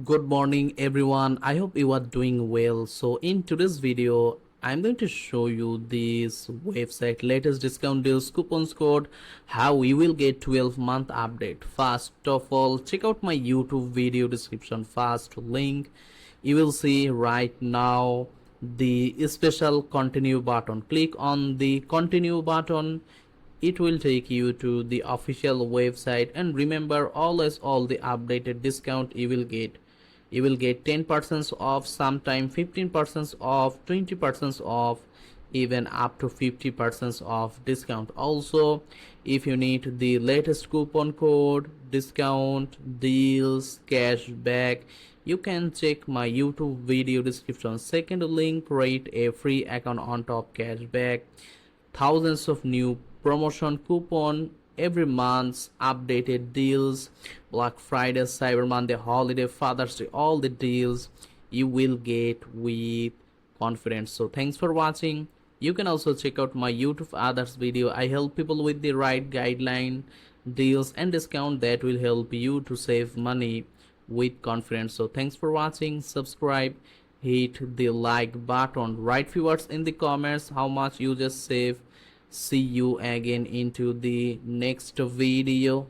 Good morning everyone. I hope you are doing well. So in today's video, I'm going to show you this website latest discount deals coupons code, how we will get 12-month update. First of all, check out my YouTube video description first link. You will see right now the special continue button. Click on the continue button. It will take you to the official website, and remember, always all the updated discount you will get 10% off, sometime 15% off, 20% off, even up to 50% off discount. Also, if you need the latest coupon code, discount, deals, cashback, you can check my YouTube video description. Second link, create a free account on top cashback. Thousands of new promotion coupon every month, updated deals, Black Friday, Cyber Monday, holiday, Father's Day, all the deals you will get with confidence. So thanks for watching. You can also check out my YouTube others video. I help people with the right guideline, deals and discount that will help you to save money with confidence. So thanks for watching. Subscribe, hit the like button, write few words in the comments how much you just save. See you again into the next video.